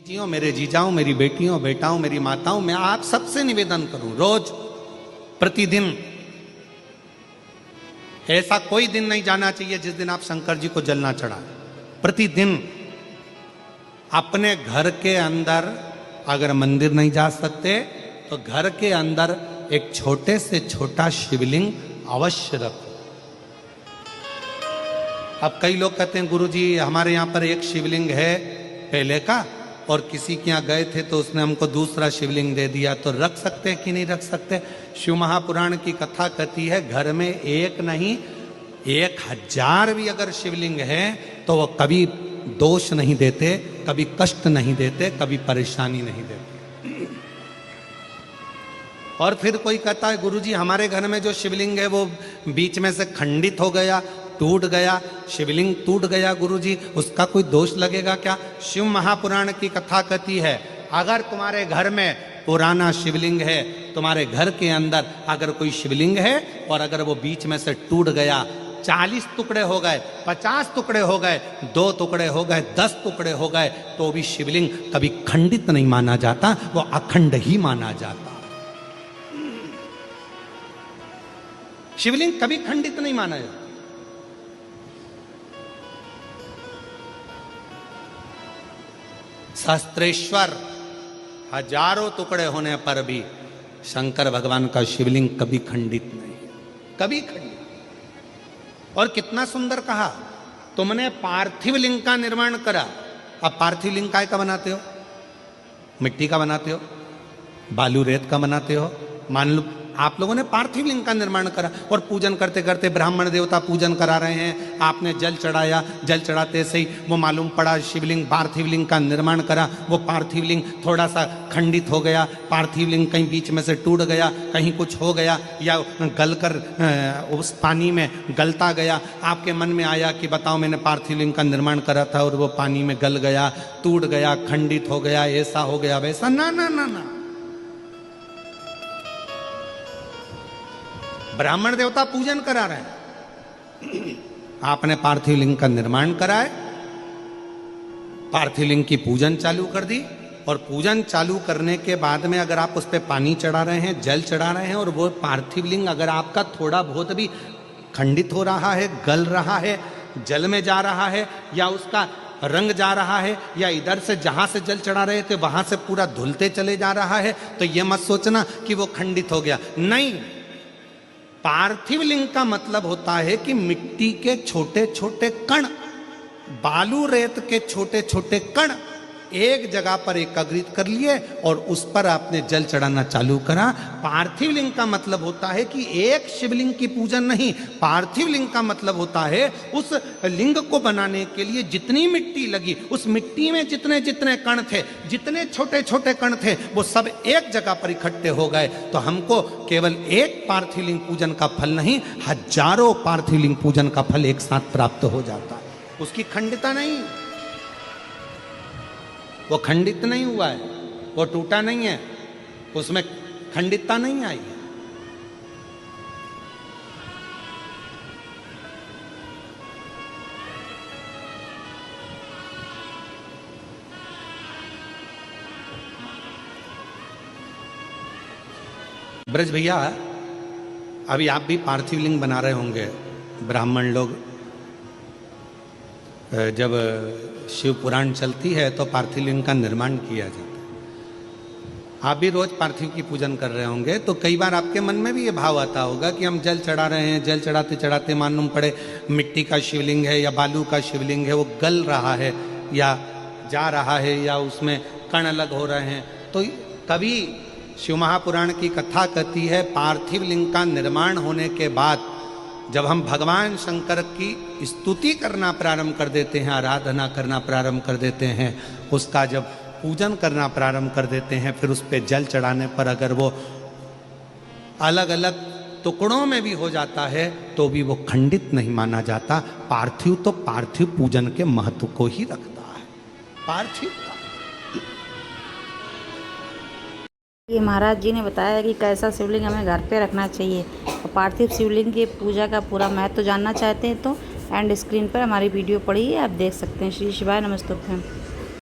जियो, मेरे जीजाओं, मेरी बेटियों, बेटाओं, मेरी माताओं, मैं आप सबसे निवेदन करूं, रोज प्रतिदिन, ऐसा कोई दिन नहीं जाना चाहिए जिस दिन आप शंकर जी को जल ना चढ़ाएं। प्रतिदिन अपने घर के अंदर, अगर मंदिर नहीं जा सकते तो घर के अंदर एक छोटे से छोटा शिवलिंग अवश्य रखो। अब कई लोग कहते हैं गुरुजी हमारे यहाँ पर एक शिवलिंग है पहले का और किसी के यहाँ गए थे तो उसने हमको दूसरा शिवलिंग दे दिया, तो रख सकते हैं कि नहीं रख सकते? शिव महापुराण की कथा कहती है घर में एक नहीं 1000 भी अगर शिवलिंग है तो वो कभी दोष नहीं देते, कभी कष्ट नहीं देते, कभी परेशानी नहीं देते। और फिर कोई कहता है गुरुजी हमारे घर में जो शिवलिंग है वो बीच में से खंडित हो गया, टूट गया, शिवलिंग टूट गया गुरुजी, उसका कोई दोष लगेगा क्या? शिव महापुराण की कथा कहती है अगर तुम्हारे घर में पुराना शिवलिंग है, तुम्हारे घर के अंदर अगर कोई शिवलिंग है और अगर वो बीच में से टूट गया, 40 टुकड़े हो गए, 50 टुकड़े हो गए, 2 टुकड़े हो गए, 10 टुकड़े हो गए, तो भी शिवलिंग कभी खंडित नहीं माना जाता, वो अखंड ही माना जाता। शिवलिंग कभी खंडित नहीं माना जाता। सहस्त्रेश्वर हजारों टुकड़े होने पर भी शंकर भगवान का शिवलिंग कभी खंडित नहीं, कभी खंडित। और कितना सुंदर कहा, तुमने पार्थिव लिंग का निर्माण करा। अब पार्थिव लिंग काय का बनाते हो? मिट्टी का बनाते हो, बालू रेत का बनाते हो। मान लो आप लोगों ने पार्थिव लिंग का निर्माण करा और पूजन करते करते ब्राह्मण देवता पूजन करा रहे हैं, आपने जल चढ़ाया, जल चढ़ाते से ही वो मालूम पड़ा शिवलिंग पार्थिव लिंग का निर्माण करा, वो पार्थिव लिंग थोड़ा सा खंडित हो गया, पार्थिव लिंग कहीं बीच में से टूट गया, कहीं कुछ हो गया या गलकर उस पानी में गलता गया। आपके मन में आया कि बताओ मैंने पार्थिव लिंग का निर्माण करा था और वो पानी में गल गया, टूट गया, खंडित हो गया, ऐसा हो गया वैसा, ना ना ना ना। ब्राह्मण देवता पूजन करा रहे हैं, आपने पार्थिव लिंग का निर्माण कराए, पार्थिव लिंग की पूजन चालू कर दी और पूजन चालू करने के बाद में अगर आप उस पर पानी चढ़ा रहे हैं, जल चढ़ा रहे हैं और वो पार्थिव लिंग अगर आपका थोड़ा बहुत भी खंडित हो रहा है, गल रहा है, जल में जा रहा है या उसका रंग जा रहा है या इधर से जहां से जल चढ़ा रहे थे वहां से पूरा धुलते चले जा रहा है, तो ये मत सोचना कि वो खंडित हो गया। नहीं, पार्थिव लिंग का मतलब होता है कि मिट्टी के छोटे छोटे कण, बालू रेत के छोटे छोटे कण एक जगह पर एकत्रित कर लिए और उस पर आपने जल चढ़ाना चालू करा। पार्थिव लिंग का मतलब होता है कि एक शिवलिंग की पूजन नहीं, पार्थिव लिंग का मतलब होता है उस लिंग को बनाने के लिए जितनी मिट्टी लगी, उस मिट्टी में जितने जितने कण थे, जितने छोटे छोटे कण थे, वो सब एक जगह पर इकट्ठे हो गए। तो हमको केवल एक पार्थिव लिंग पूजन का फल नहीं, हजारों पार्थिव लिंग पूजन का फल एक साथ प्राप्त हो जाता है। उसकी खंडितता नहीं, वो खंडित नहीं हुआ है, वो टूटा नहीं है, उसमें खंडितता नहीं आई है। ब्रज भैया, अभी आप भी पार्थिव लिंग बना रहे होंगे। ब्राह्मण लोग जब शिव पुराण चलती है तो पार्थिव लिंग का निर्माण किया जाता है। आप भी रोज पार्थिव की पूजन कर रहे होंगे, तो कई बार आपके मन में भी ये भाव आता होगा कि हम जल चढ़ा रहे हैं, जल चढ़ाते चढ़ाते मालूम पड़े मिट्टी का शिवलिंग है या बालू का शिवलिंग है, वो गल रहा है या जा रहा है या उसमें कण अलग हो रहे हैं। तो कभी शिव महापुराण की कथा कहती है पार्थिव लिंग का निर्माण होने के बाद जब हम भगवान शंकर की स्तुति करना प्रारंभ कर देते हैं, आराधना करना प्रारंभ कर देते हैं, उसका जब पूजन करना प्रारंभ कर देते हैं, फिर उस पर जल चढ़ाने पर अगर वो अलग अलग टुकड़ों में भी हो जाता है तो भी वो खंडित नहीं माना जाता। पार्थिव तो पार्थिव पूजन के महत्व को ही रखता है, पार्थिव। ये महाराज जी ने बताया कि कैसा शिवलिंग हमें घर पे रखना चाहिए और पार्थिव शिवलिंग की पूजा का पूरा महत्व जानना चाहते हैं तो एंड स्क्रीन पर हमारी वीडियो पड़ी है, आप देख सकते हैं। श्री शिवाय नमस्तुभ्यम।